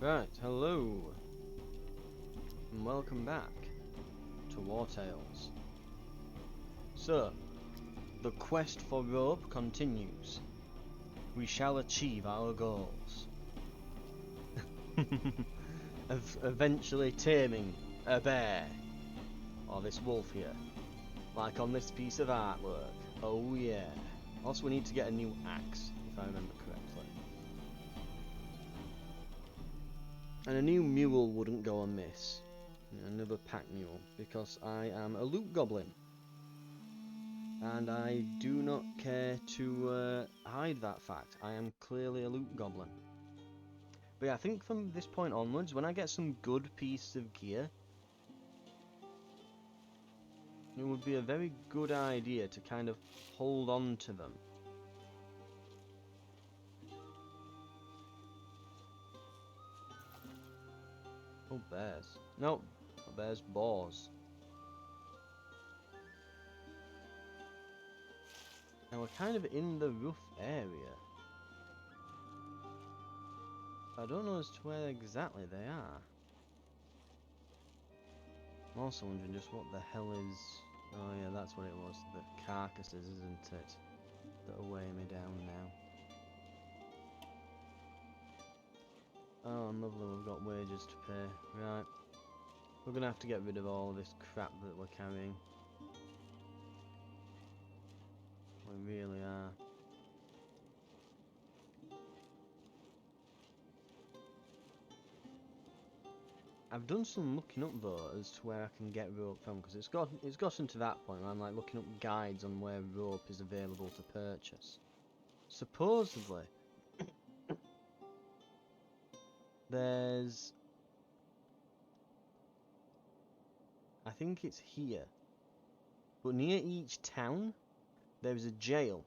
Right, hello, and welcome back to Wartales. So, the quest for rope continues. We shall achieve our goals. Of eventually taming a bear, or this wolf here, like on this piece of artwork. Oh yeah. Also, we need to get a new axe, if I remember correctly. And a new mule wouldn't go amiss. Another pack mule, because I am a loot goblin. And I do not care to hide that fact. I am clearly a loot goblin. But yeah, I think from this point onwards, when I get some good pieces of gear, it would be a very good idea to kind of hold on to them. Oh, bears. No, not bears, boars. Now we're kind of in the rough area. I don't know as to where exactly they are. I'm also wondering just what the hell is... Oh yeah, that's what it was. The carcasses, isn't it? That are weighing me down now. Oh, and lovely, we've got wages to pay. Right. We're gonna have to get rid of all this crap that we're carrying. We really are. I've done some looking up though as to where I can get rope from, because it's gotten to that point where I'm like looking up guides on where rope is available to purchase. Supposedly, there's... I think it's here. But near each town, there's a jail.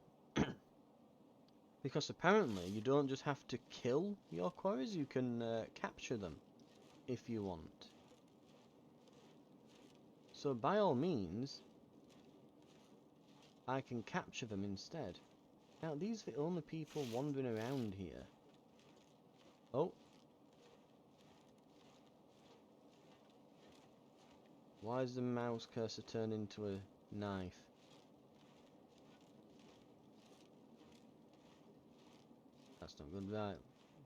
Because apparently you don't just have to kill your quarries, you can capture them if you want. So by all means, I can capture them instead. Now these are the only people wandering around here. Oh. Why is the mouse cursor turned into a knife? That's not good. Right,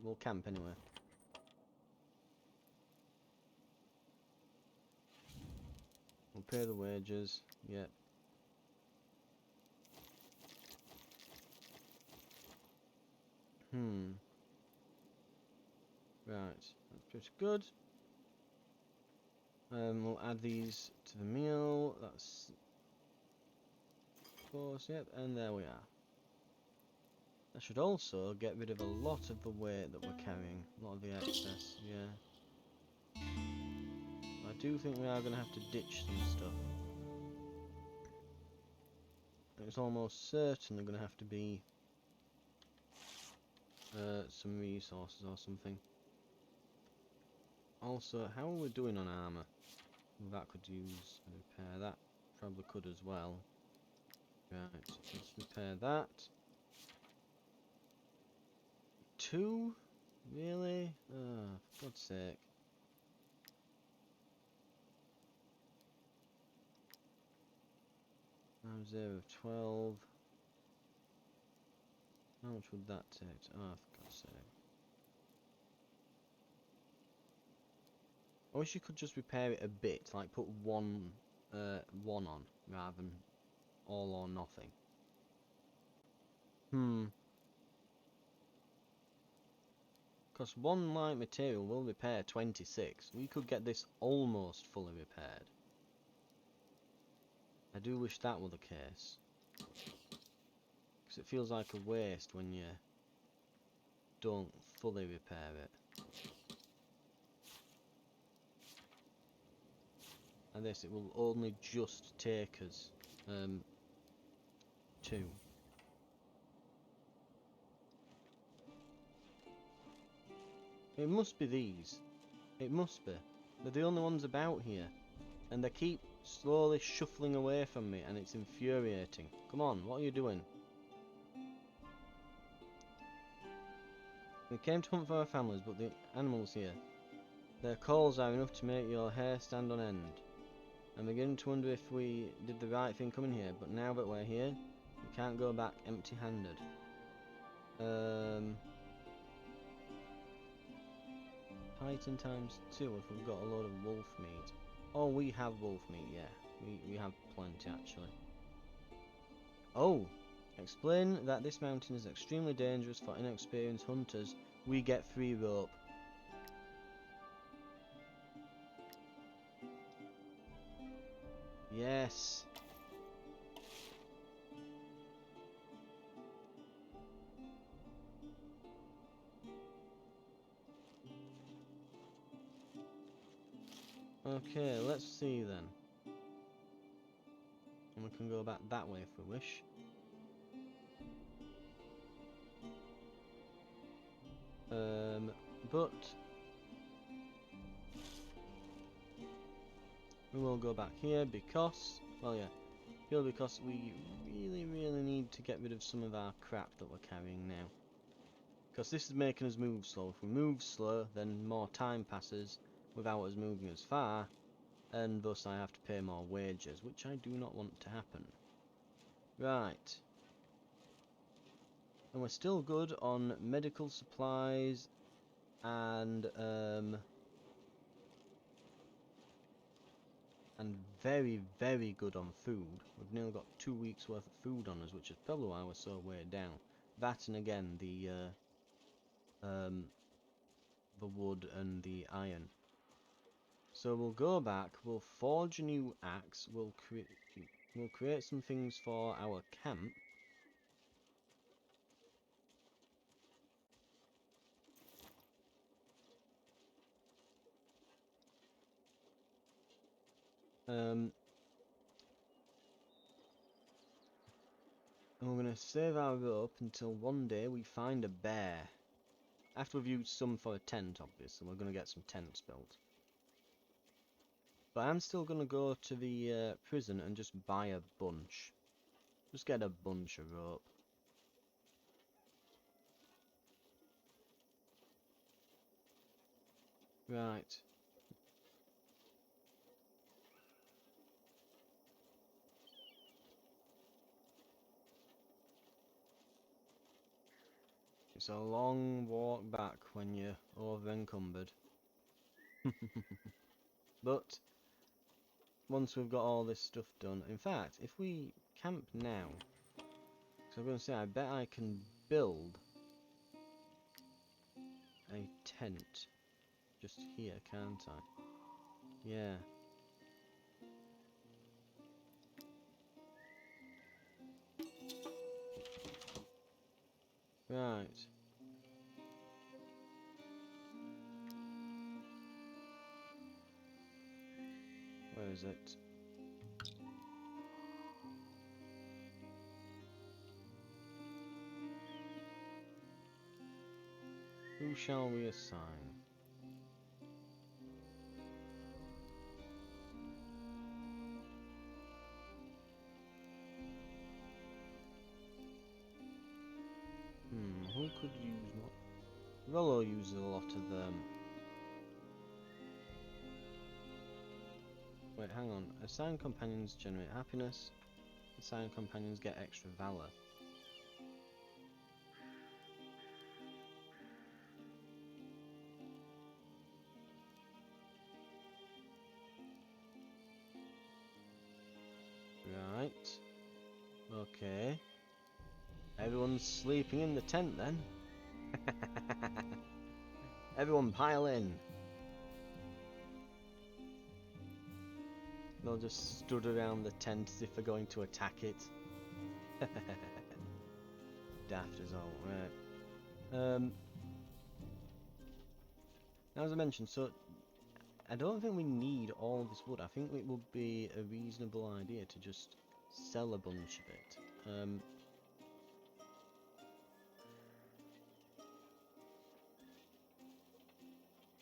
we'll camp anyway. We'll pay the wages. Yep. Right, that's pretty good. We'll add these to the meal. That's... Of course, yep, and there we are. That should also get rid of a lot of the weight that we're carrying. A lot of the excess, yeah. I do think we are going to have to ditch some stuff. It's almost certainly going to have to be some resources or something. Also, how are we doing on armour? That could use a repair. That probably could as well. Right, let's repair that. 2? Really? Oh, for God's sake. I'm 0 of 12. How much would that take? Oh, for God's sake. I wish you could just repair it a bit, like put one on, rather than all or nothing. Because one light material will repair 26. We could get this almost fully repaired. I do wish that were the case. Because it feels like a waste when you don't fully repair it. And this, it will only just take us 2. It must be these. It must be. They're the only ones about here. And they keep slowly shuffling away from me and it's infuriating. Come on, what are you doing? We came to hunt for our families, but the animals here. Their calls are enough to make your hair stand on end. I'm beginning to wonder if we did the right thing coming here, but now that we're here, we can't go back empty-handed. Python times 2 if we've got a load of wolf meat. Oh, we have wolf meat, yeah. We have plenty, actually. Oh! Explain that this mountain is extremely dangerous for inexperienced hunters. We get free rope. Yes! Okay, let's see then. And we can go back that way if we wish. But we will go back here because, well, yeah, purely because we really need to get rid of some of our crap that we're carrying now. Because this is making us move slow. If we move slow, then more time passes without us moving as far, and thus I have to pay more wages, which I do not want to happen. Right. And we're still good on medical supplies and very good on food. We've nearly got 2 weeks worth of food on us, which is probably why we're so weighed down. That and again the wood and the iron. So we'll go back, we'll forge a new axe, we'll create some things for our camp. And we're going to save our rope until one day we find a bear. After we've used some for a tent, obviously, we're going to get some tents built. But I'm still going to go to the prison and just buy a bunch. Just get a bunch of rope. Right. It's a long walk back when you're over encumbered. But once we've got all this stuff done, in fact, if we camp now, so I'm going to say I bet I can build a tent just here, can't I? Yeah. Right. Where is it? Who shall we assign? Who could use more? Rollo uses a lot of Wait, hang on. Assign companions generate happiness. Assign companions get extra valor. Right. Okay. Everyone's sleeping in the tent then. Everyone pile in. They'll just stood around the tent as if they're going to attack it. Daft as all. Right. Now as I mentioned, so I don't think we need all this wood. I think it would be a reasonable idea to just sell a bunch of it.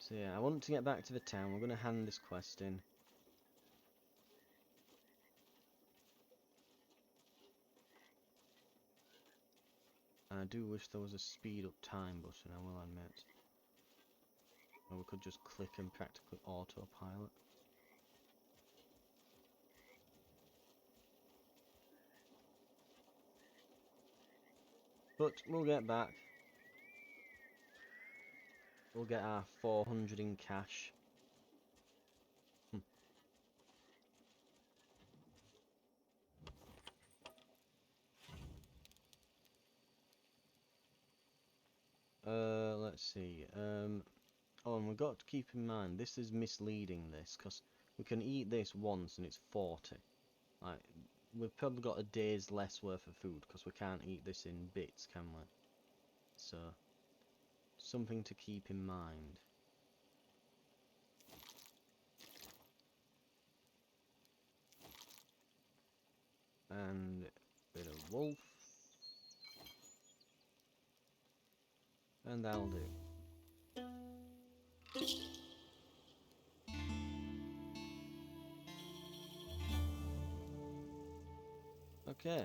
So yeah, I want to get back to the town. We're going to hand this quest in. I do wish there was a speed up time button, I will admit. Or we could just click and practically autopilot. But we'll get back. We'll get our 400 in cash. Let's see. Oh, and we've got to keep in mind, this is misleading, this, because we can eat this once and it's 40. Like, we've probably got a day's less worth of food, because we can't eat this in bits, can we? So, something to keep in mind. And a bit of wolf. And that'll do. Okay.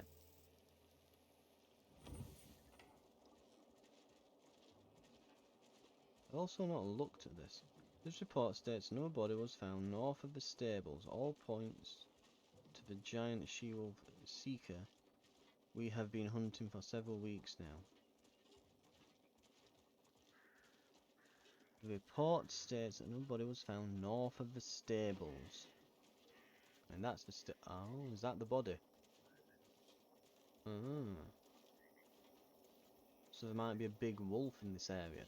I've also not looked at this. This report states no body was found north of the stables. All points to the giant she-wolf seeker we have been hunting for several weeks now. The report states that no body was found north of the stables. And that's the oh, is that the body? Ah. So there might be a big wolf in this area.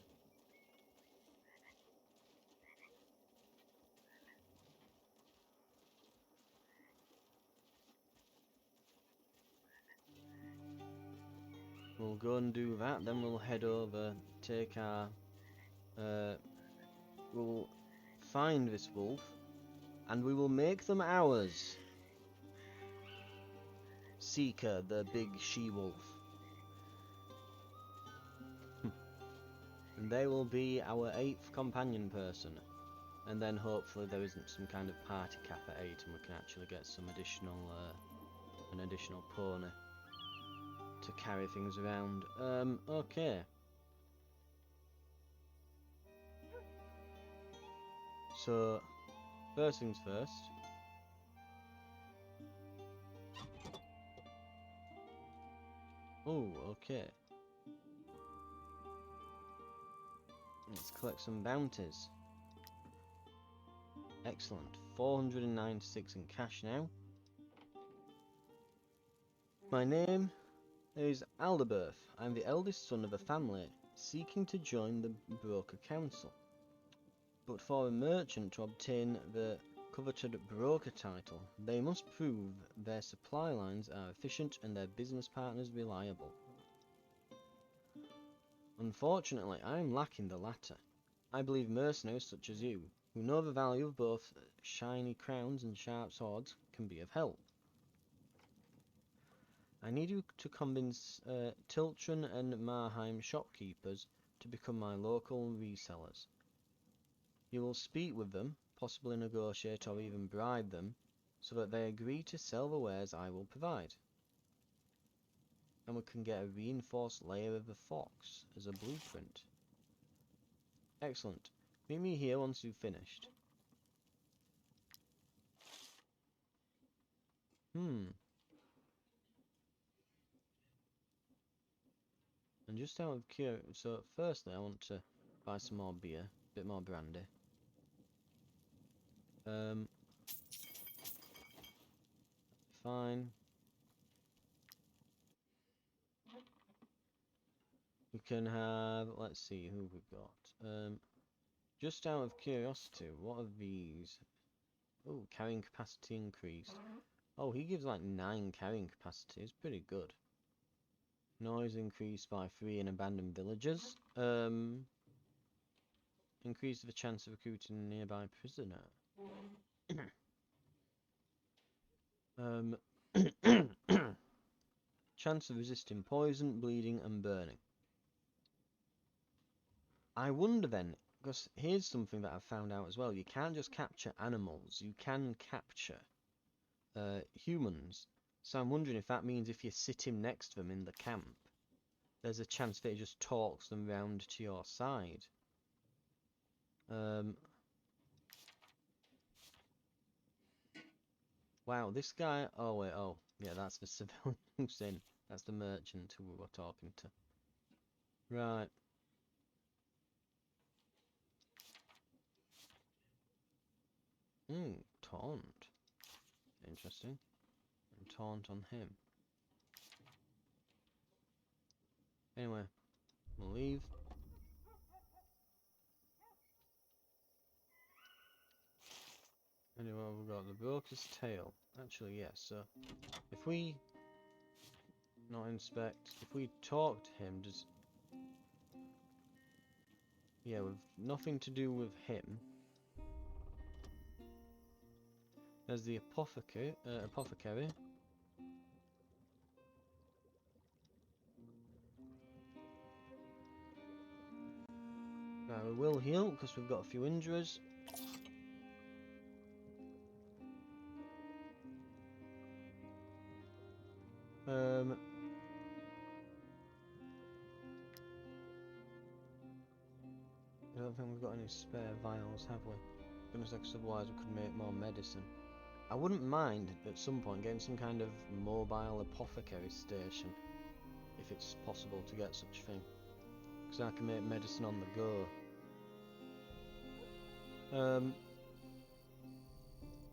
We'll go and do that, then we'll head over, take our... we'll find this wolf, and we will make them ours. Seeker, the big she-wolf. And they will be our 8th companion person. And then hopefully there isn't some kind of party cap at 8 and we can actually get some additional, an additional pony to carry things around. Okay. So, first things first. Oh, okay. Let's collect some bounties. Excellent. 496 in cash now. My name is Alderberth. I'm the eldest son of a family seeking to join the broker council. But for a merchant to obtain the coveted broker title, they must prove their supply lines are efficient and their business partners reliable. Unfortunately, I am lacking the latter. I believe mercenaries such as you, who know the value of both shiny crowns and sharp swords, can be of help. I need you to convince Tiltron and Marheim shopkeepers to become my local resellers. You will speak with them, possibly negotiate or even bribe them, so that they agree to sell the wares I will provide. And we can get a reinforced layer of the fox as a blueprint. Excellent. Meet me here once you've finished. And just out of curiosity, so firstly I want to buy some more beer, a bit more brandy. Fine. We can have, let's see who we've got. Just out of curiosity, what are these? Oh, carrying capacity increased. Oh, he gives like 9 carrying capacity. It's pretty good. Noise increased by 3 in abandoned villages. Increase the chance of recruiting a nearby prisoner. Chance of resisting poison, bleeding, and burning. I wonder then, because here's something that I've found out as well. You can't just capture animals. You can capture humans. So I'm wondering if that means if you sit him next to them in the camp, there's a chance that it just talks them round to your side. Wow, this guy... Oh, wait, oh. Yeah, that's the civilian who's in. That's the merchant who we were talking to. Right. Taunt. Interesting. And taunt on him. Anyway, we'll leave. Anyway, we've got the broker's tail. Actually, yes, so if we not inspect, if we talk to him, does... Yeah, with nothing to do with him. There's the apothecary. Right, we will heal because we've got a few injuries. I don't think we've got any spare vials, have we? Goodness sakes, otherwise we could make more medicine. I wouldn't mind at some point getting some kind of mobile apothecary station, if it's possible to get such a thing, because I can make medicine on the go.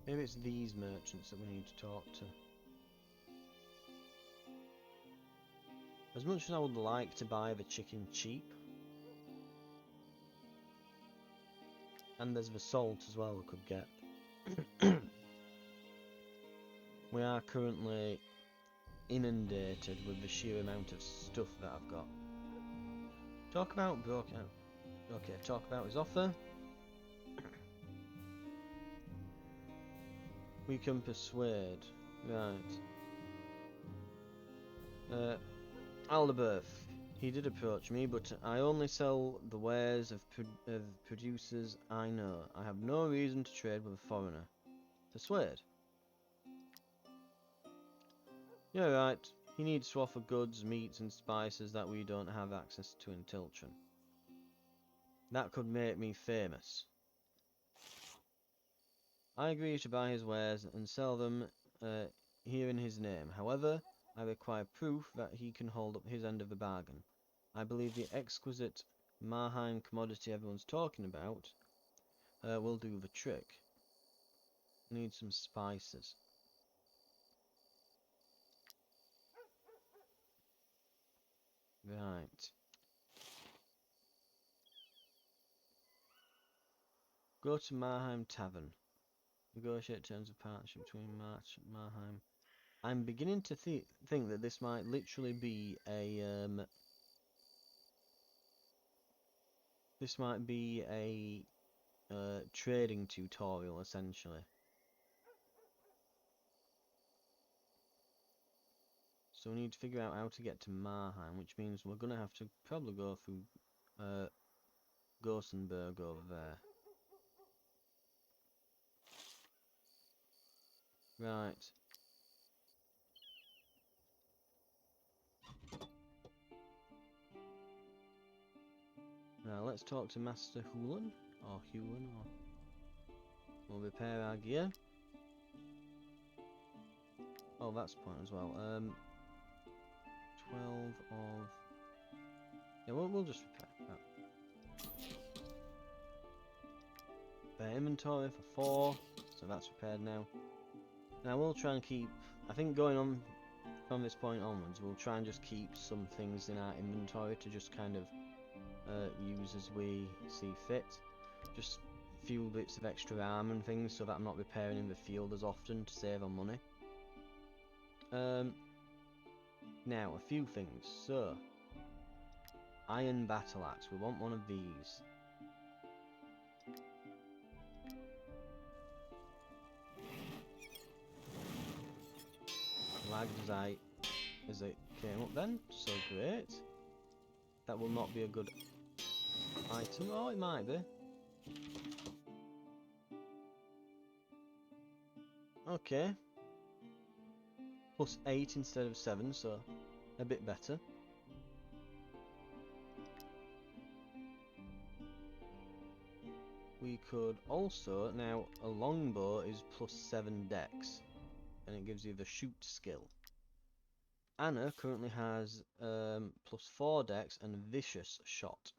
Maybe it's these merchants that we need to talk to. As much as I would like to buy the chicken cheap, and there's the salt as well we could get. We are currently inundated with the sheer amount of stuff that I've got. Talk about broken. Okay, talk about his offer. We can persuade. Right. Aldeburth. He did approach me, but I only sell the wares of producers I know. I have no reason to trade with a foreigner. Persuade. You're right. He needs to offer goods, meats and spices that we don't have access to in Tiltron. That could make me famous. I agree to buy his wares and sell them here in his name. However, I require proof that he can hold up his end of the bargain. I believe the exquisite Marheim commodity everyone's talking about will do the trick. Need some spices. Right. Go to Marheim Tavern. Negotiate terms of partnership between Marheim. I'm beginning to think that this might literally be a trading tutorial essentially. So we need to figure out how to get to Marheim, which means we're gonna have to probably go through Gothenburg over there. Right. Now let's talk to Master Hulen, or we'll repair our gear. Oh, that's a point as well. 12 of... Yeah, we'll just repair that. Repair inventory for 4, so that's repaired now. Now we'll try and keep... I think going on from this point onwards, we'll try and just keep some things in our inventory to just kind of use as we see fit. Just a few bits of extra armor and things so that I'm not repairing in the field as often to save on money. Now, a few things. So, iron battle axe. We want one of these. Lagged as it came up then. So great. That will not be a good item. Oh, it might be. Okay. +8 instead of 7, so a bit better. we could also, now a longbow is +7 dex, and it gives you the shoot skill. Anna currently has +4 dex and vicious shot,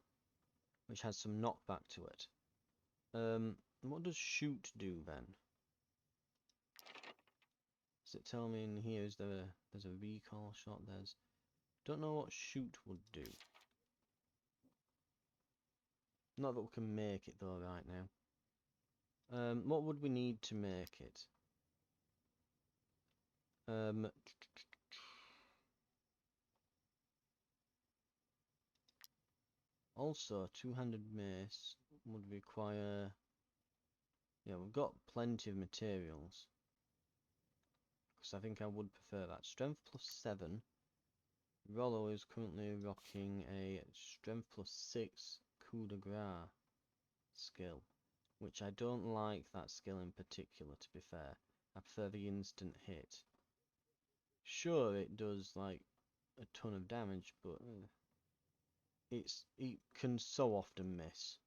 which has some knockback to it. What does shoot do then? Does it tell me in here, there's a recall shot, don't know what shoot would do. Not that we can make it though right now. What would we need to make it? Also, two-handed mace would require... Yeah, we've got plenty of materials. Because I think I would prefer that. Strength +7. Rollo is currently rocking a strength +6 coup de grace skill, which I don't like that skill in particular, to be fair. I prefer the instant hit. Sure, it does like a ton of damage, but it can so often miss.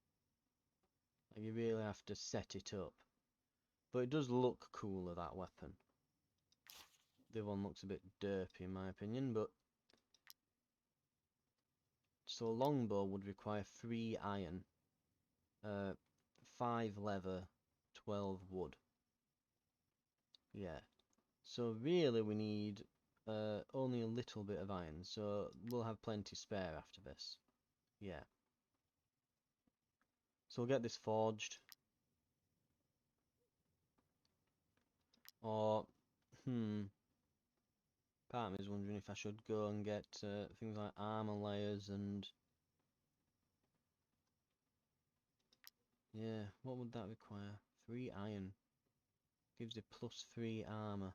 Like, you really have to set it up. But it does look cooler, that weapon. The other one looks a bit derpy in my opinion, but... So a longbow would require 3 iron, 5 leather, 12 wood. Yeah. So really we need only a little bit of iron, so we'll have plenty spare after this. Yeah. So we'll get this forged. Or, part of me is wondering if I should go and get things like armor layers and... Yeah, what would that require? 3 iron. Gives you +3 armor.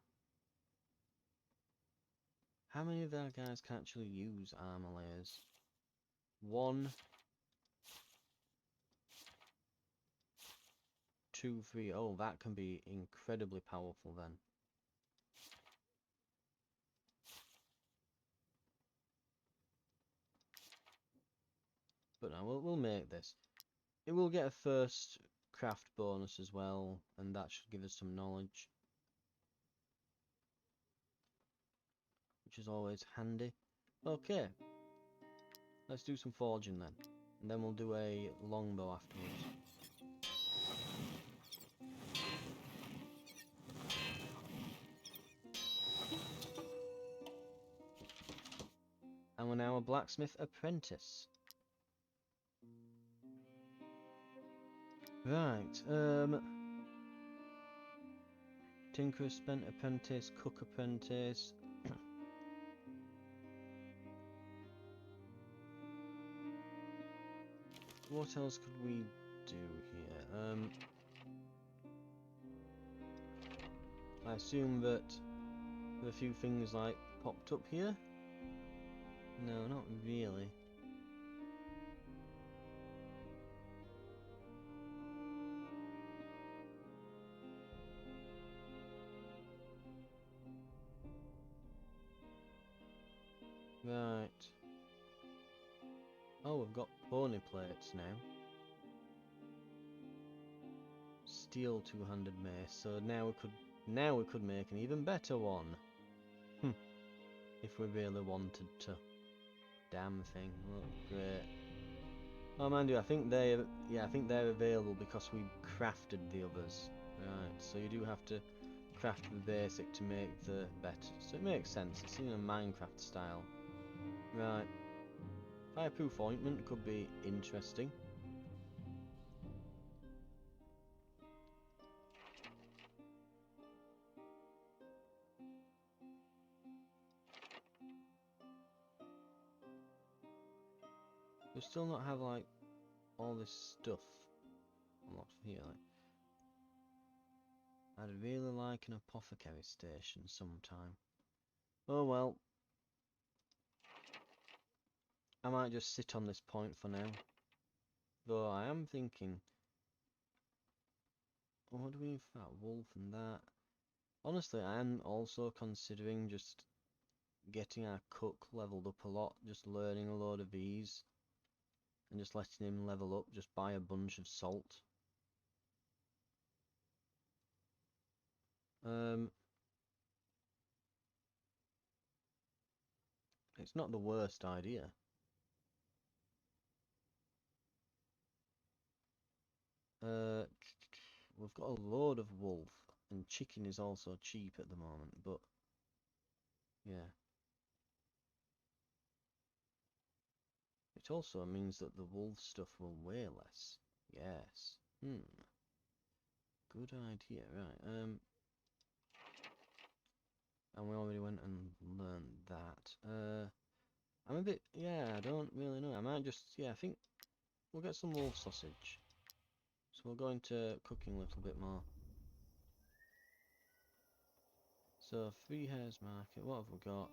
How many of our guys can actually use armor layers? 1, 2, 3. Oh, that can be incredibly powerful then. But no, we'll make this. It will get a first craft bonus as well, and that should give us some knowledge, which is always handy. Okay, let's do some forging then, and then we'll do a longbow afterwards. And we're now a blacksmith apprentice. Right, tinker apprentice, cook apprentice. What else could we do here? I assume that there are a few things like popped up here. No, not really. Right. Oh, we've got pony plates now. Steel two-handed mace. So now we could make an even better one. If we really wanted to. Damn thing. Oh, great. Oh, mind you, I think they're available because we crafted the others. Right. So you do have to craft the basic to make the better. So it makes sense. It's in a Minecraft style. Right. Fireproof ointment could be interesting. We still not have like all this stuff unlocked here. Like, I'd really like an apothecary station sometime. Oh well. I might just sit on this point for now. Though I am thinking, what do we need for that wolf and that? Honestly, I am also considering just getting our cook leveled up a lot, just learning a load of these, and just letting him level up, just buy a bunch of salt. It's not the worst idea. We've got a load of wolf, and chicken is also cheap at the moment, but yeah. It also means that the wolf stuff will weigh less. Yes. Good idea, right. And we already went and learned that. I'm a bit, yeah, I don't really know. I might just, yeah, I think we'll get some wolf sausage. So we'll go into cooking a little bit more. So, 3 hairs market, what have we got?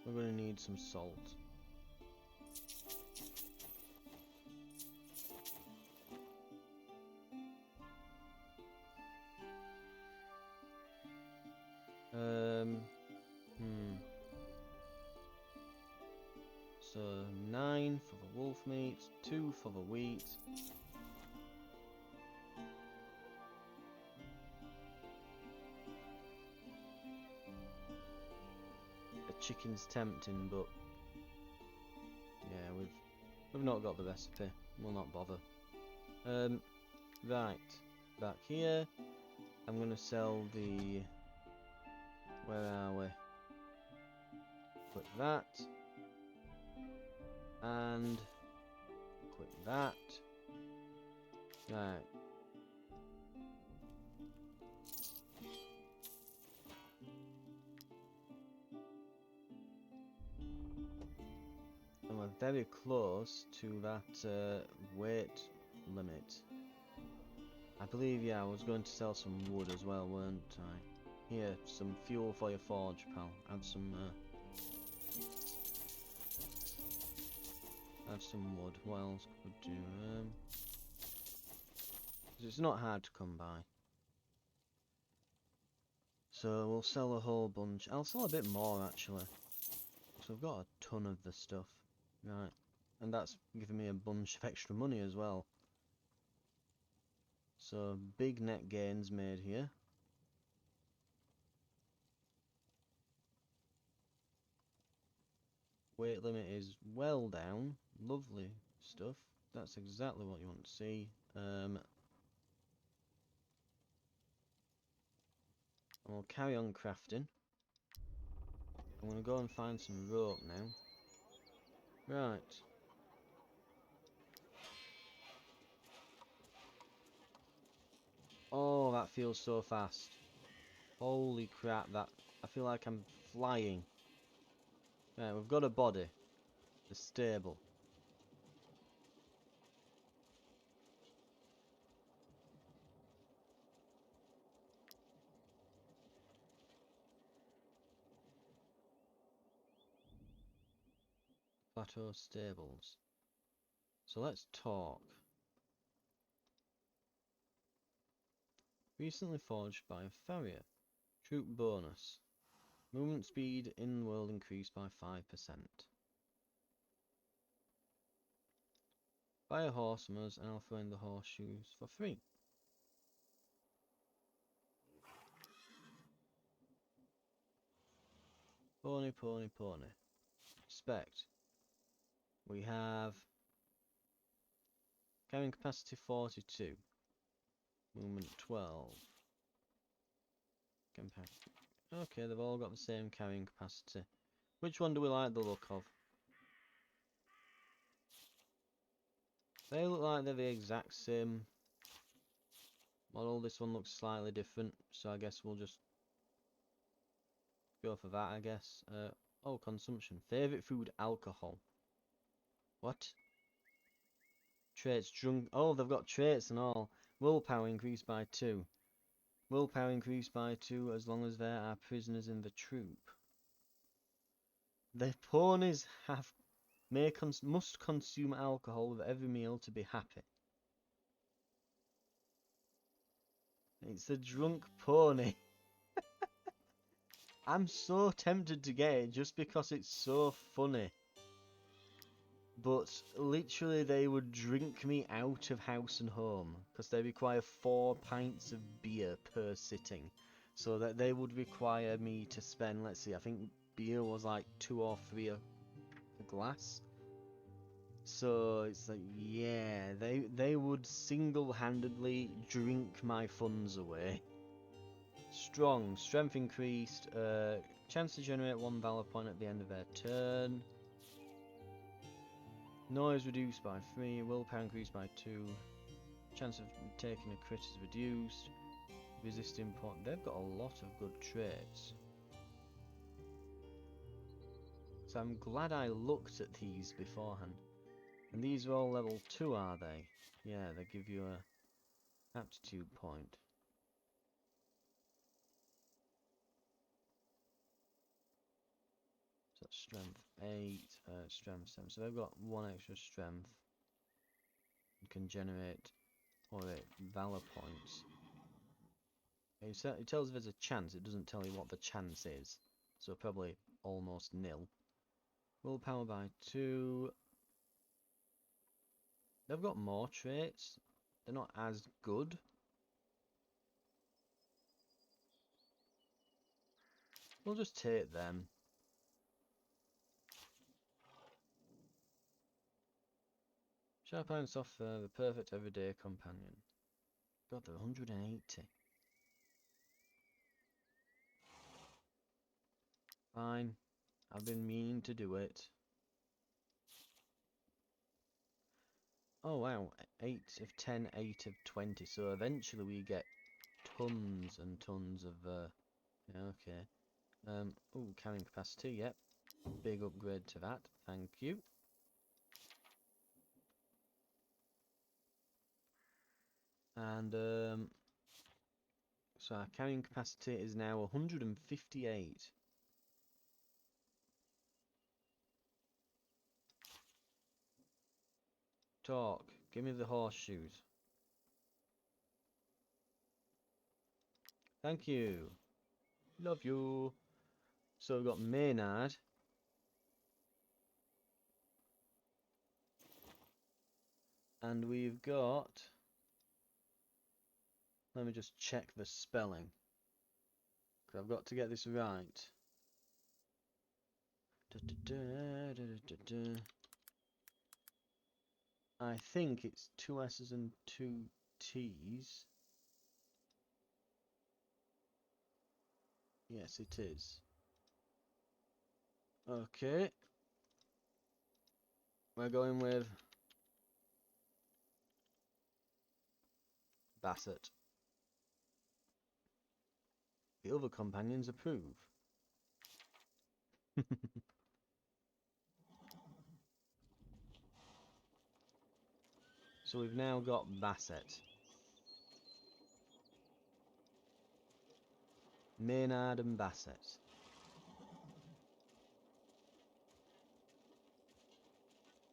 We're going to need some salt. So 9 for the wolf meat, 2 for the wheat. The chicken's tempting, but yeah, we've not got the recipe. We'll not bother. Right, back here. I'm gonna sell the. Where are we? Click that. And click that. Right. And we're very close to that weight limit. I believe, yeah, I was going to sell some wood as well, weren't I? Here, some fuel for your forge, pal. Have some wood. What else could we do? 'Cause it's not hard to come by. So we'll sell a whole bunch. I'll sell a bit more actually. So I've got a ton of the stuff. Right. And that's giving me a bunch of extra money as well. So big net gains made here. Weight limit is well down. Lovely stuff. That's exactly what you want to see. And we'll carry on crafting. I'm going to go and find some rope now. Right. Oh, that feels so fast. Holy crap, that... I feel like I'm flying. Right, we've got a body. The stable. Plateau stables. So let's talk. Recently forged by a farrier. Troop bonus. Movement speed in the world increased by 5%. Buy a horse from us and I'll throw in the horseshoes for free. Pony, pony, pony. Respect. We have carrying capacity 42. Movement 12. Okay, they've all got the same carrying capacity. Which one do we like the look of? They look like they're the exact same model. This one looks slightly different, so I guess we'll just go for that, I guess. Oh, consumption. Favorite food, alcohol. What? Traits, drunk. Oh, they've got traits and all. Willpower increased by 2. Willpower increased by 2 as long as there are prisoners in the troop. The ponies must consume alcohol with every meal to be happy. It's the drunk pony. I'm so tempted to get it just because it's so funny. but literally they would drink me out of house and home because they require 4 pints of beer per sitting, so that they would require me to spend, let's see, I think beer was like 2 or 3 a glass. So it's like, yeah, they would single-handedly drink my funds away. Strong, strength increased, chance to generate 1 valor point at the end of their turn. Noise reduced by 3, willpower increased by 2, chance of taking a crit is reduced, resisting point. They've got a lot of good traits. So I'm glad I looked at these beforehand. And these are all level 2, are they? Yeah, they give you a aptitude point. So that's strength 8, strength 7. So they've got 1 extra strength. And can generate 8 valor points. It tells there's a chance, it doesn't tell you what the chance is. So probably almost nil. Willpower by 2. They've got more traits. They're not as good. We'll just take them. Sharp Iron Soft Fur, the perfect everyday companion. God, they're 180. Fine. I've been meaning to do it. Oh wow, 8 of 10, 8 of 20. So eventually we get tons and tons of, yeah, okay. Oh, carrying capacity, yep. Big upgrade to that, thank you. And, so our carrying capacity is now 158. Talk, give me the horseshoes. Thank you. Love you. So we've got Maynard. And we've got... Let me just check the spelling. Because I've got to get this right. I think it's 2 S's and 2 T's. Yes, it is. Okay. We're going with Bassett. The other companions approve. So we've now got Bassett. Maynard and Bassett.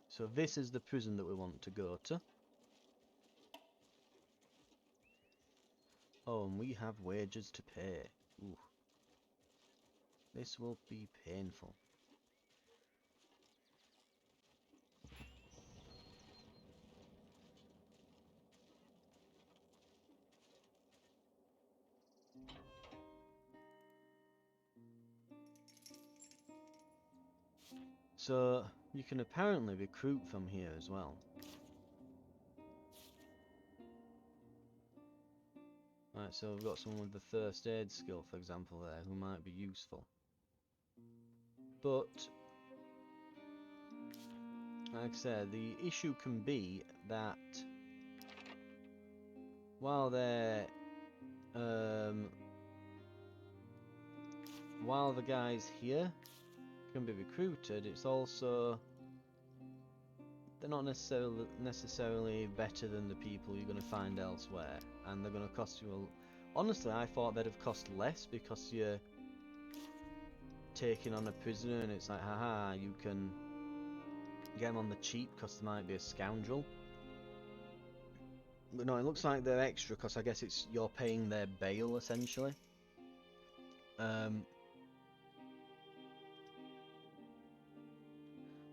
So this is the prison that we want to go to. Oh, and we have wages to pay. Ooh. This will be painful. So, you can apparently recruit from here as well. Right, so we've got someone with the first aid skill, for example, there, who might be useful. But, like I said, the issue can be that while they're, while the guys here can be recruited, it's also... They're not necessarily better than the people you're going to find elsewhere, and they're going to cost you honestly, I thought they'd have cost less because you're taking on a prisoner and it's like, haha, you can get them on the cheap because they might be a scoundrel. But no, it looks like they're extra because I guess it's you're paying their bail essentially.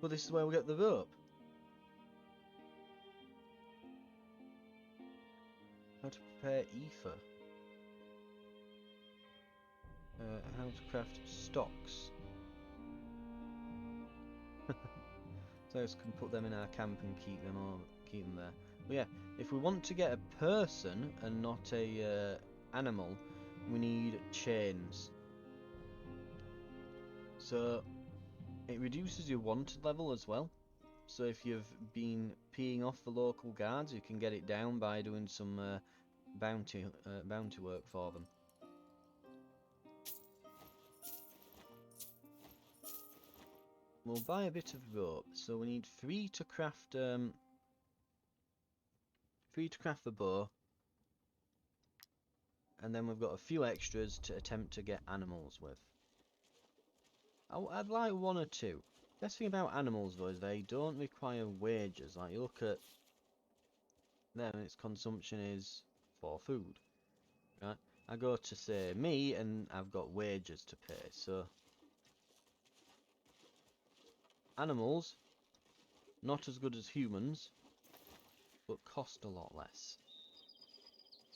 But this is where we get the rope. prepare ether. How to craft stocks. So I can put them in our camp and keep them there. But yeah, if we want to get a person and not a animal, we need chains. So it reduces your wanted level as well. So if you've been peeing off the local guards, you can get it down by doing some bounty work for them. We'll buy a bit of rope. So we need 3 to craft 3 to craft the bow. And then we've got a few extras to attempt to get animals with. I'd like 1 or 2. Best thing about animals though is they don't require wages. Like you look at them, its consumption is for food. Right? I go to say me and I've got wages to pay, so animals, not as good as humans, but cost a lot less.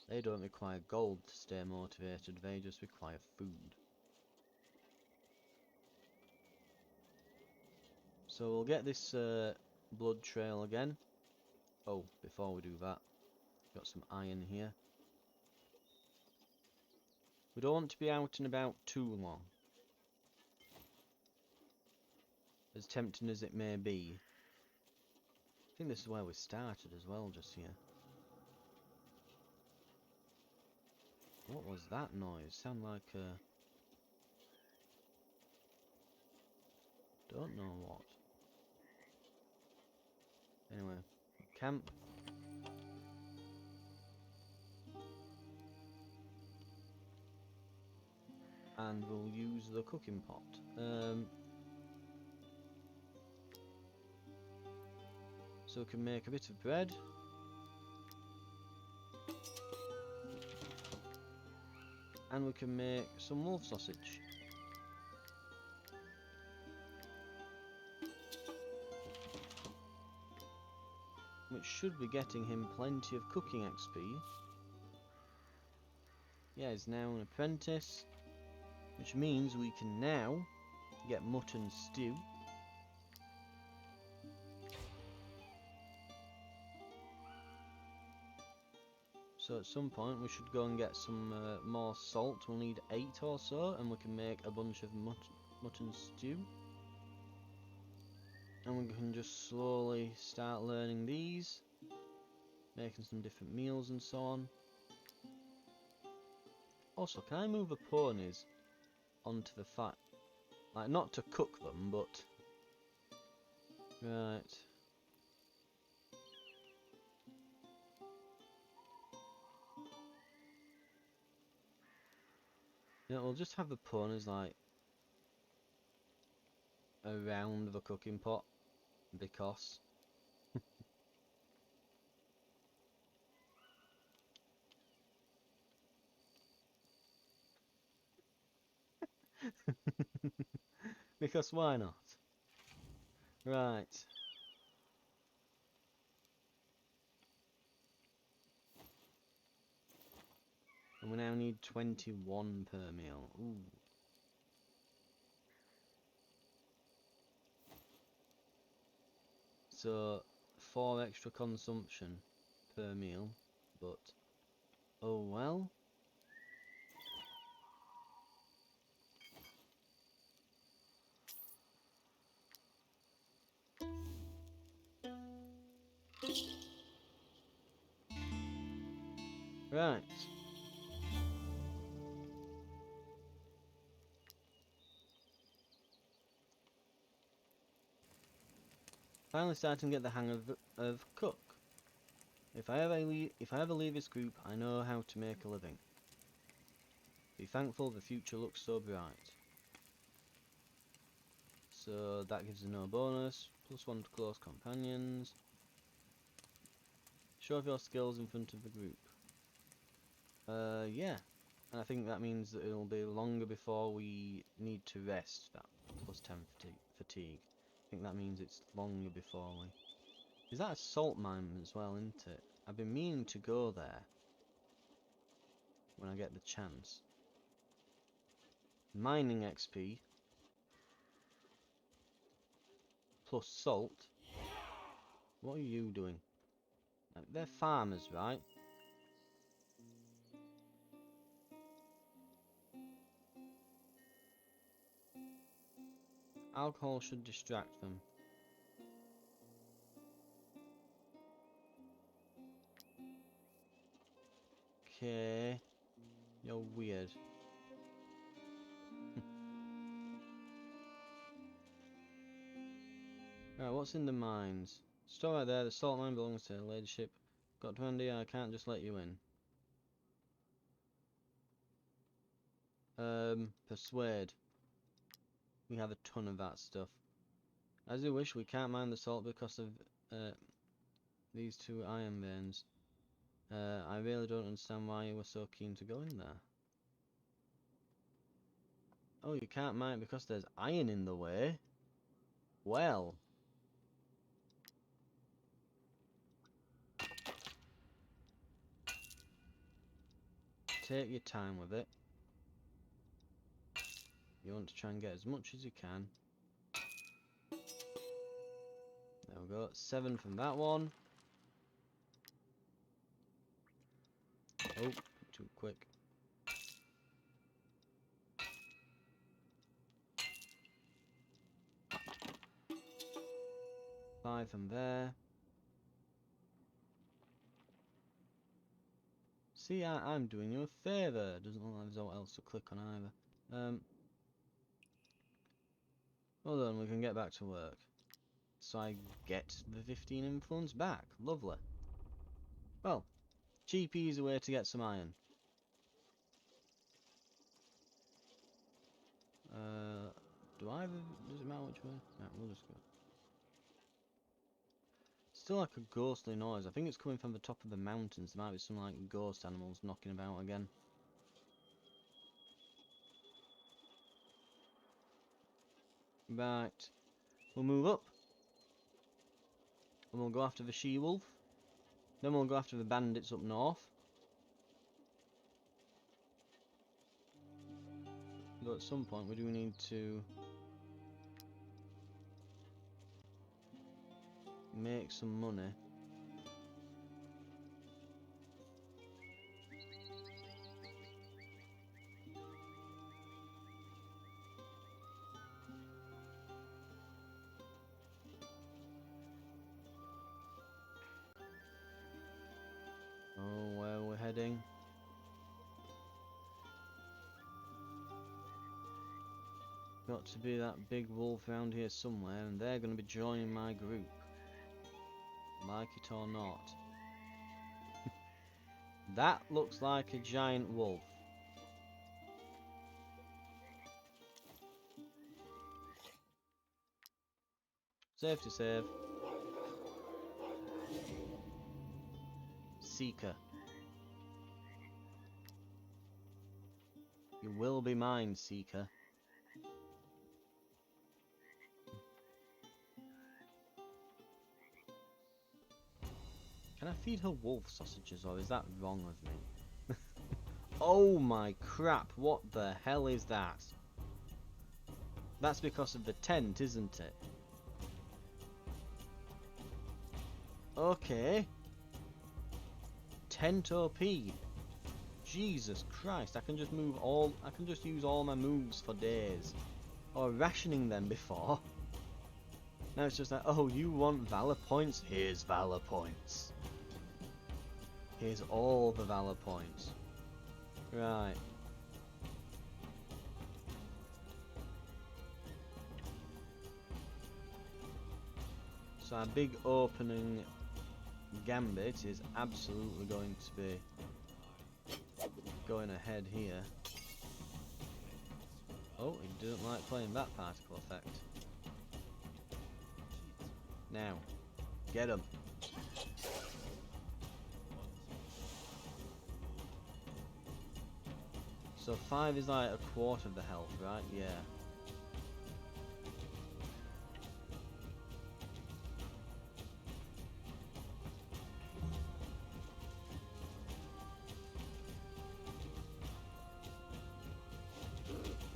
They don't require gold to stay motivated, they just require food. So we'll get this blood trail again. Oh, before we do that, got some iron here. We don't want to be out and about too long. As tempting as it may be. I think this is where we started as well, just here. What was that noise? Sound like a... Don't know what. Anyway, camp. And we'll use the cooking pot. So we can make a bit of bread. And we can make some wolf sausage. Which should be getting him plenty of cooking XP. Yeah, he's now an apprentice. Which means we can now get mutton stew. So at some point we should go and get some more salt. We'll need 8 or so, and we can make a bunch of mutton stew. And we can just slowly start learning these, making some different meals and so on. Also, can I move the ponies onto the fat? Like, not to cook them, but... Right. Yeah, we'll just have the ponies, like, around the cooking pot, because... because why not? Right. And we now need 21 per meal. Ooh. So, 4 extra consumption per meal, but... Oh well. Right. Finally starting to get the hang of cook. If I ever leave this group, I know how to make a living. Be thankful the future looks so bright. So that gives us no bonus. +1 to close companions. Show off your skills in front of the group. Yeah. And I think that means that it'll be longer before we need to rest. That +10 fatigue. I think that means it's longer before we... Is that a salt mine as well, isn't it? I've been meaning to go there. when I get the chance. Mining XP plus salt. What are you doing? They're farmers, right? Alcohol should distract them. Okay. You're weird. Right, what's in the mines? Store right there, the salt mine belongs to the leadership. Got 20, I can't just let you in. Persuade. We have a ton of that stuff. As you wish, we can't mine the salt because of these two iron veins. I really don't understand why you were so keen to go in there. Oh, you can't mine because there's iron in the way? Well. Take your time with it. You want to try and get as much as you can. There we go. 7 from that one. Oh, too quick. 5 from there. See, I'm doing you a favour. Doesn't look like there's anything else to click on either. Hold on, we can get back to work. So I get the 15 influence back. Lovely. Well, cheap, easy way to get some iron. Does it matter which way? No, we'll just go. Still like a ghostly noise. I think it's coming from the top of the mountains. There might be some like ghost animals knocking about again. Right. We'll move up. And we'll go after the she-wolf. Then we'll go after the bandits up north. But at some point we do need to make some money. Oh, where we're heading. Got to be that big wolf around here somewhere, and they're going to be joining my group. Like it or not. That looks like a giant wolf. Safety save. Seeker. You will be mine, Seeker. Can I feed her wolf sausages, or is that wrong of me? Oh my crap, what the hell is that? That's because of the tent, isn't it? Okay. Tent OP. Jesus Christ, I can just use all my moves for days. Or rationing them before. Now it's just like, oh, you want valor points? Here's valor points. Here's all the valor points. Right. So our big opening gambit is absolutely going to be going ahead here. Oh, he doesn't like playing that particle effect. Now, get him. So 5 is like a quarter of the health, right? Yeah.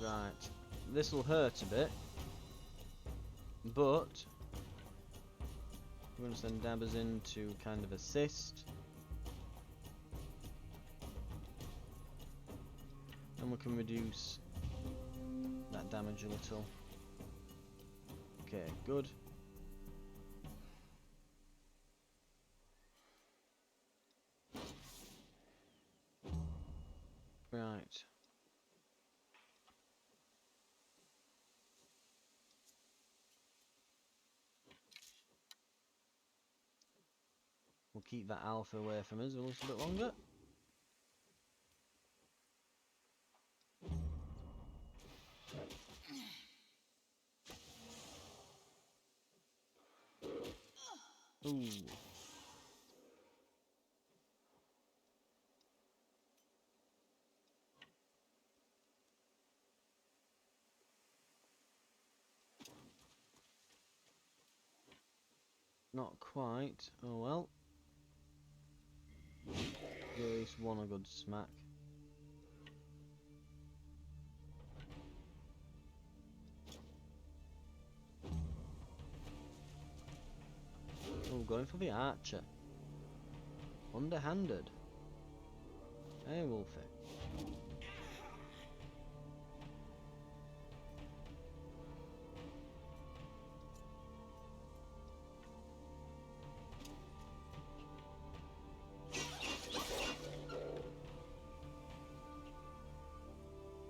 Right. This will hurt a bit. But we're going to send dabbers in to kind of assist. And we can reduce that damage a little. Okay, good. Right. We'll keep that alpha away from us a little bit longer. Ooh. Not quite. Oh well. Give at least one a good smack. Oh, going for the archer. Underhanded. Hey, Wolfie.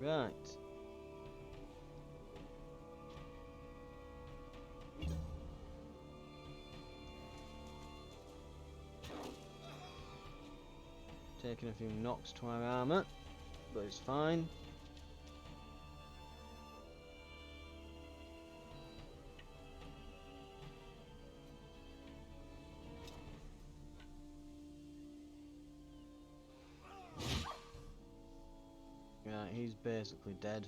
Right. Taking a few knocks to our armour, but it's fine. Right, he's basically dead.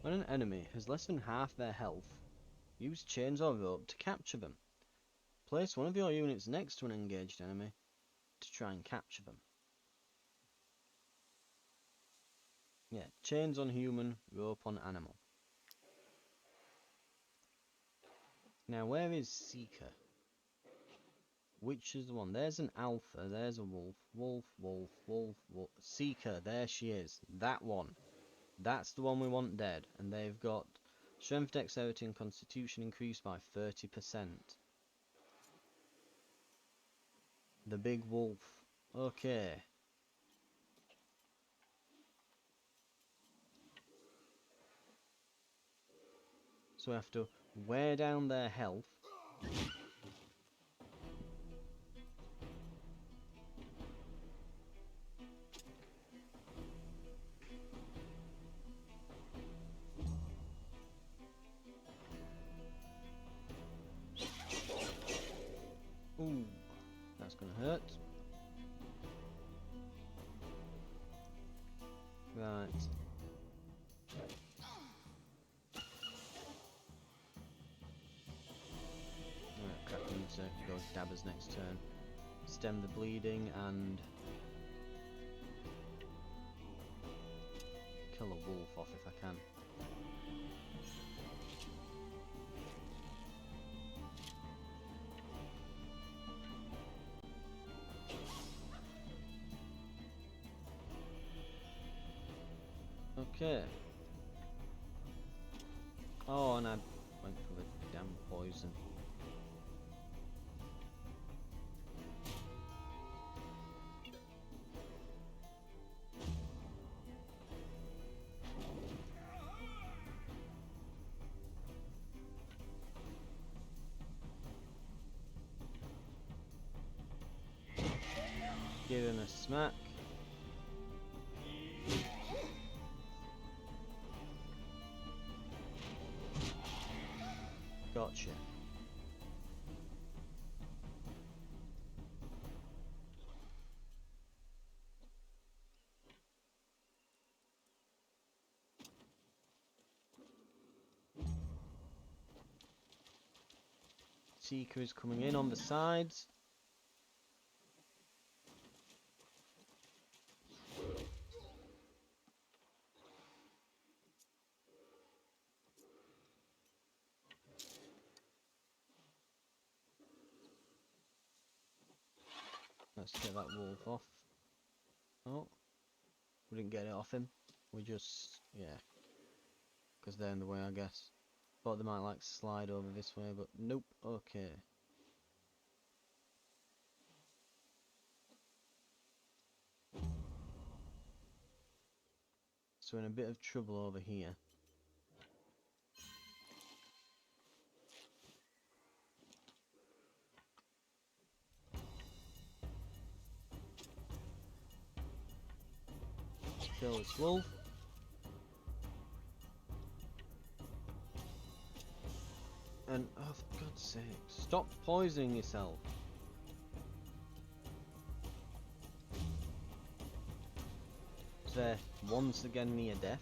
When an enemy has less than half their health, use chains or rope to capture them. Place one of your units next to an engaged enemy to try and capture them. Yeah, chains on human, rope on animal. Now, where is Seeker? Which is the one? There's an alpha, there's a wolf. Wolf, wolf, wolf, wolf. Seeker, there she is. That one. That's the one we want dead. And they've got strength, dexterity, and constitution increased by 30%. The big wolf. Okay. So we have to wear down their health. Ooh, that's gonna hurt. Right. Alright, crap, we need to go with dabbers next turn. Stem the bleeding and kill a wolf off if I can. Okay. Oh, and I went for the damn poison. Give him a smack. Gotcha. Seeker is coming in on the sides. Let's get that wolf off. Oh, we didn't get it off him. We just, yeah, because they're in the way, I guess. Thought they might like slide over this way, but nope. Okay. So we're in a bit of trouble over here. Kill this wolf. And, oh, for God's sake, stop poisoning yourself. They're once again near death.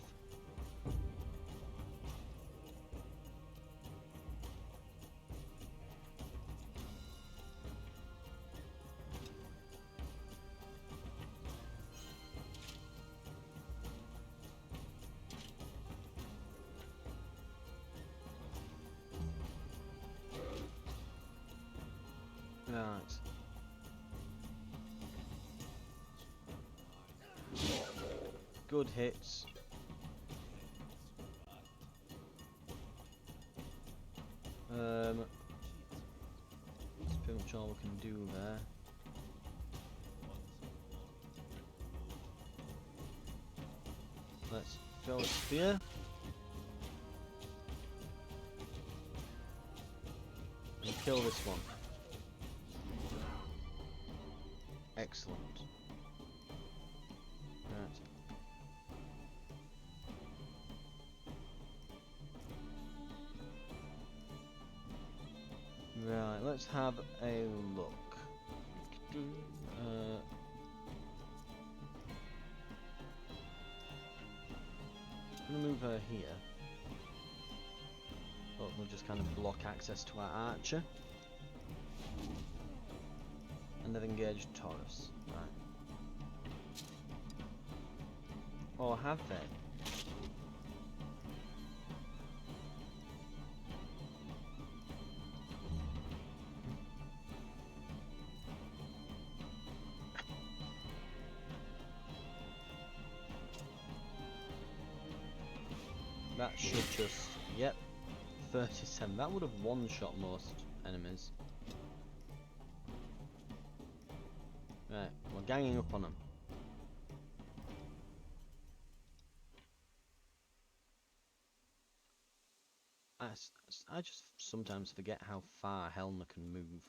Right. Good hits. That's pretty much all we can do there. Let's throw a spear. And kill this one. Excellent. Right. Right, let's have a look. I'm gonna move her here. But we'll just kind of block access to our archer. And they've engaged Taurus. Right. Or have they? That should just... Yep. 37. That would have one-shot most enemies. Right, we're ganging up on them. I just sometimes forget how far Helena can move.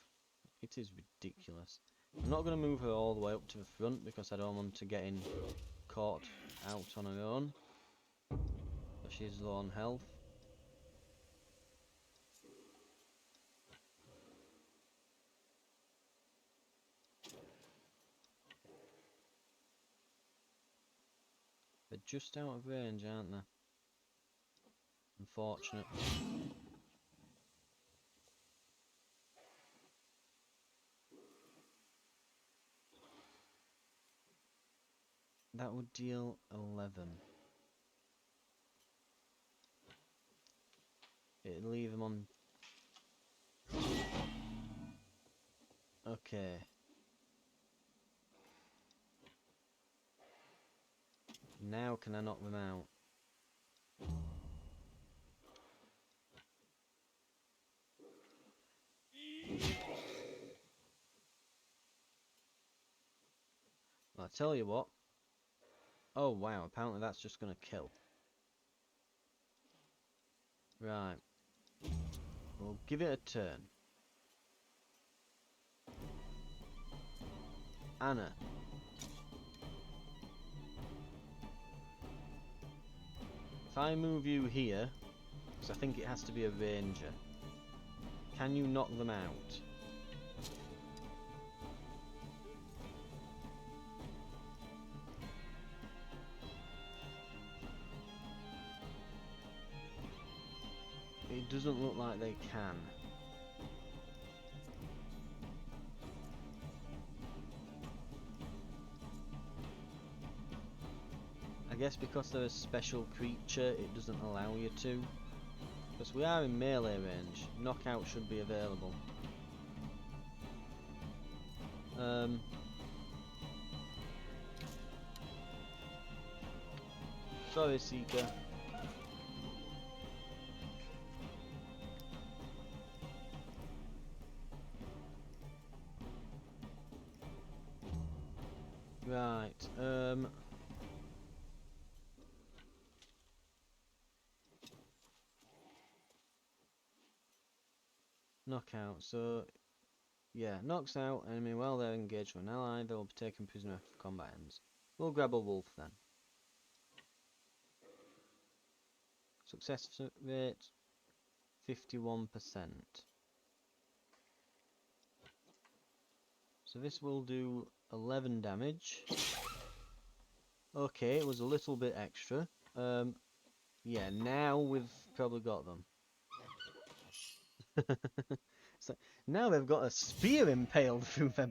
It is ridiculous. I'm not going to move her all the way up to the front because I don't want to get in caught out on her own. But she's low on health. They're just out of range, aren't they? Unfortunate. That would deal 11. It'd leave him on... Okay. Now can I knock them out? I'll tell you what. Oh wow, apparently that's just gonna kill. Right. We'll give it a turn. Anna. If I move you here, because I think it has to be a ranger, can you knock them out? It doesn't look like they can. I guess because they're a special creature, it doesn't allow you to. Because we are in melee range, knockout should be available. Sorry, Seeker. Right, knockout, so yeah, knocks out enemy while they're engaged with an ally, they will be taken prisoner if combat ends. We'll grab a wolf then. Success rate 51%. So this will do 11 damage. Okay, it was a little bit extra. Yeah, now we've probably got them. So now they've got a spear impaled through their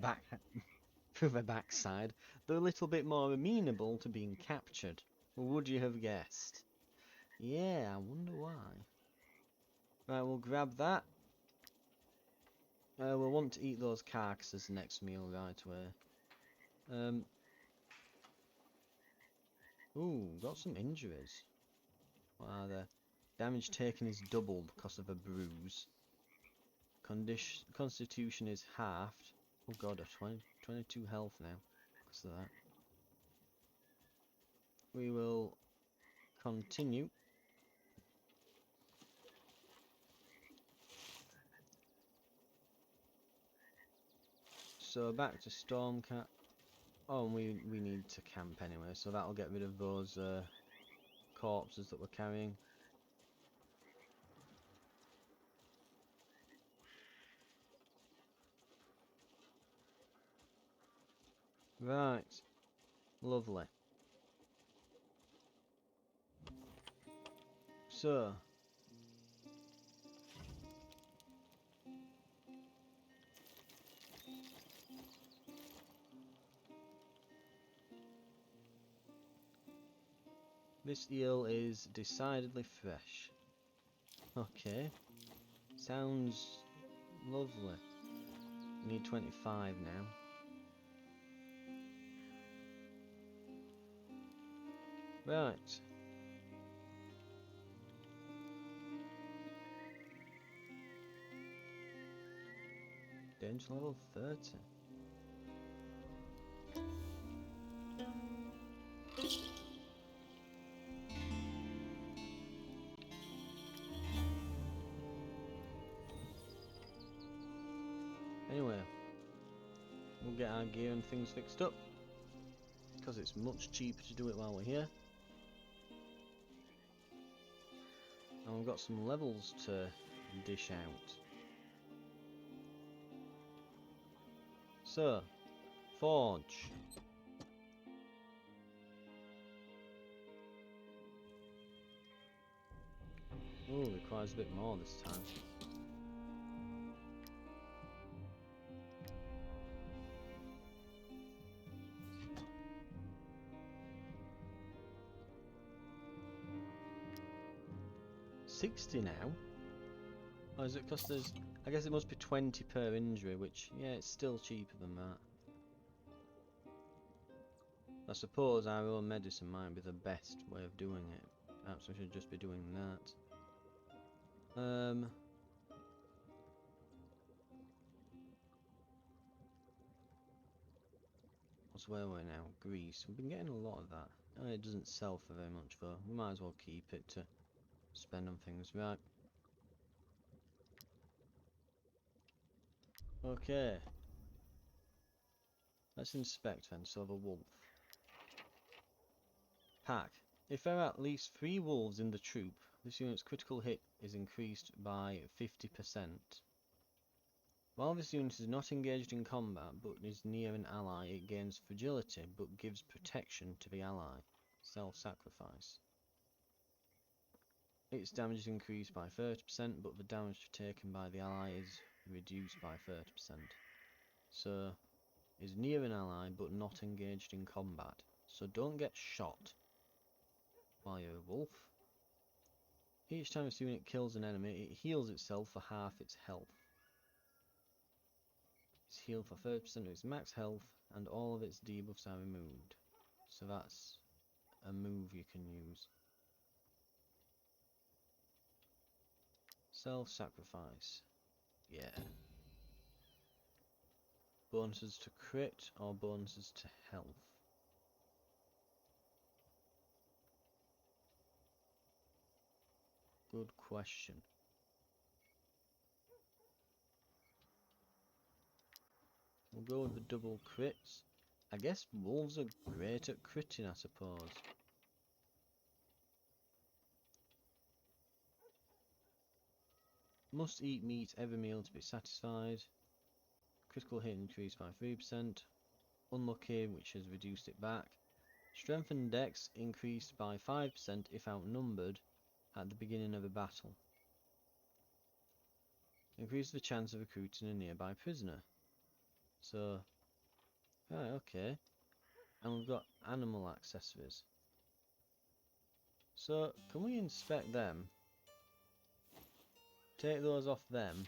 backside. They're a little bit more amenable to being captured. Would you have guessed? Yeah, I wonder why. Right, we'll grab that. We'll want to eat those carcasses next meal right away. Ooh, got some injuries. What are they? Damage taken is doubled because of a bruise. Constitution is halved. Oh god, a 22 health now because of that. We will continue. So back to Stormcat. Oh, and we need to camp anyway, so that'll get rid of those corpses that we're carrying. Right, lovely. So, this eel is decidedly fresh. Okay, sounds lovely. We need 25 now. Right. Danger level 30. Anyway, we'll get our gear and things fixed up, because it's much cheaper to do it while we're here. And we've got some levels to dish out. So, forge. Oh, requires a bit more this time. $60 now? Or is it because there's... I guess it must be 20 per injury, which, yeah, it's still cheaper than that. I suppose our own medicine might be the best way of doing it. Perhaps we should just be doing that. What's where we're now? Greece. We've been getting a lot of that. Oh, it doesn't sell for very much though. We might as well keep it to spend on things. Right. Okay. Let's inspect then. So the wolf. Pack. If there are at least 3 wolves in the troop, this unit's critical hit is increased by 50%. While this unit is not engaged in combat but is near an ally, it gains fragility but gives protection to the ally. Self-sacrifice. Its damage is increased by 30%, but the damage taken by the ally is reduced by 30%. So, is near an ally but not engaged in combat. So don't get shot. while you're a wolf. Each time this unit kills an enemy, it heals itself for half its health. It's healed for 30% of its max health, and all of its debuffs are removed. So that's a move you can use. Self-sacrifice. Yeah. Bonuses to crit or bonuses to health? Good question. We'll go with the double crits. I guess wolves are great at critting, I suppose. Must eat meat every meal to be satisfied. Critical hit increased by 3%. Unlucky, which has reduced it back. Strength and dex increased by 5% if outnumbered at the beginning of a battle. Increase the chance of recruiting a nearby prisoner. So, right, okay. And we've got animal accessories. So, can we inspect them? Take those off them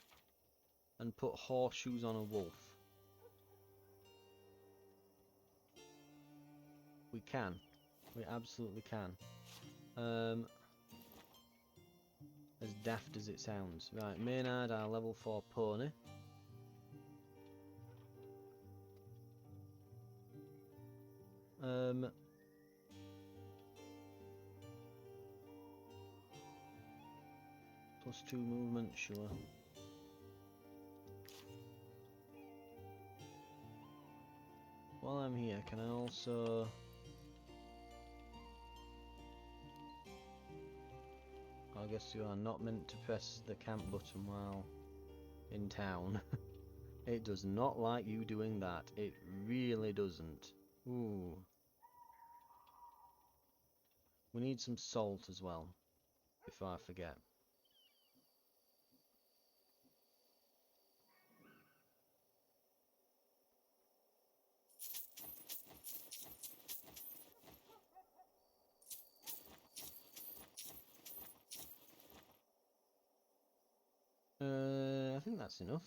and put horseshoes on a wolf. We can. We absolutely can. As daft as it sounds. Right, Maynard, our level 4 pony. +2 movement, sure. While I'm here, can I also... I guess you are not meant to press the camp button while in town. It does not like you doing that. It really doesn't. Ooh. We need some salt as well, before I forget. I think that's enough.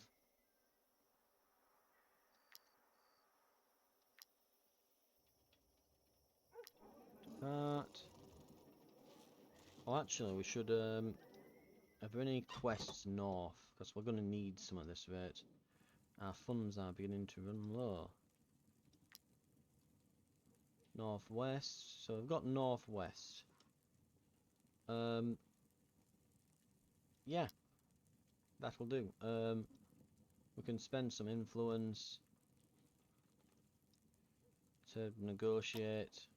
That. Oh, actually, we should, are there any quests north? Because we're going to need some at this rate. Our funds are beginning to run low. Northwest. So we've got northwest. Yeah. That'll do. We can spend some influence to negotiate.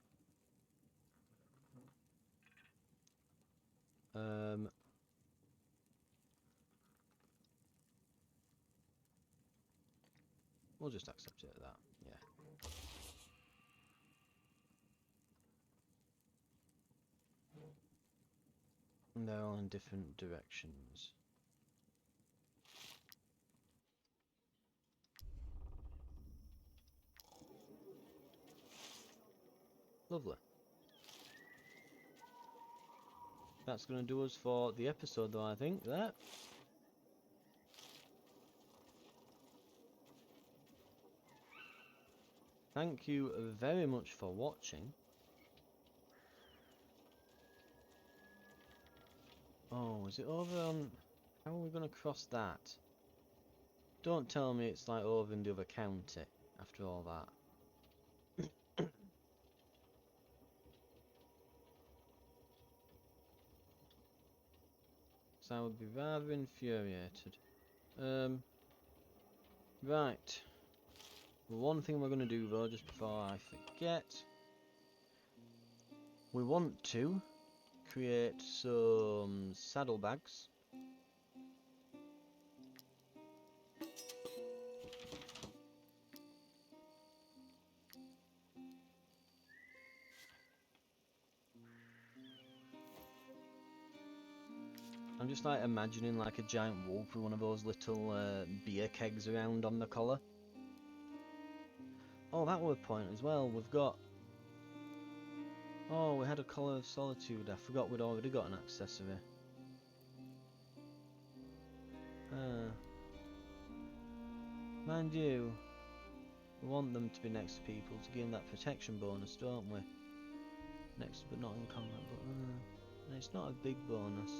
We'll just accept it at that. Yeah. And they're all in different directions. Lovely. That's going to do us for the episode, though, I think. That. Thank you very much for watching. Oh, is it over on... How are we going to cross that? Don't tell me it's like over in the other county after all that. So I would be rather infuriated. Right. One thing we're going to do though, just before I forget. We want to create some saddlebags. I'm just like imagining like a giant wolf with one of those little beer kegs around on the collar. Oh, that were a point as well. We've got... Oh, we had a Collar of Solitude. I forgot we'd already got an accessory. Mind you, we want them to be next to people to give them that protection bonus, don't we? Next but not in combat, but it's not a big bonus.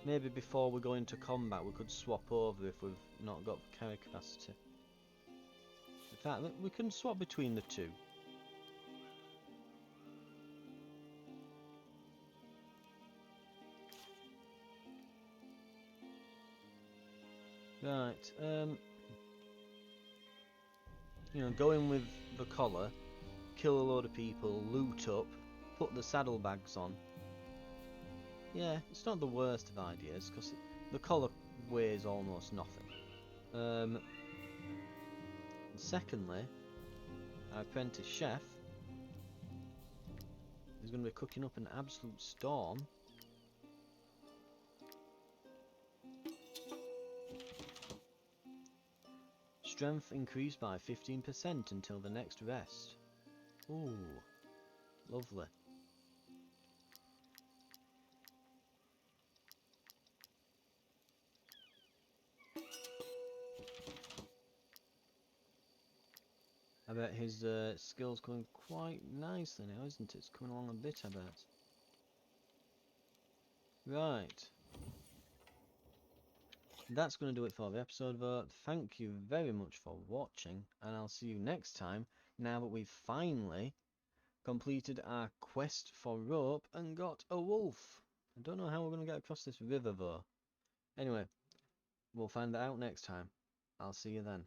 Maybe before we go into combat we could swap over if we've not got carry capacity. In fact, we can swap between the two. Right, you know, go in with the collar, kill a load of people, loot up, put the saddlebags on. Yeah, it's not the worst of ideas, because the collar weighs almost nothing. And secondly, our apprentice chef is going to be cooking up an absolute storm. Strength increased by 15% until the next rest. Ooh, lovely. I bet his skill's going quite nicely now, isn't it? It's coming along a bit, I bet. Right. That's going to do it for the episode, though. Thank you very much for watching, and I'll see you next time, now that we've finally completed our quest for rope and got a wolf. I don't know how we're going to get across this river, though. Anyway, we'll find that out next time. I'll see you then.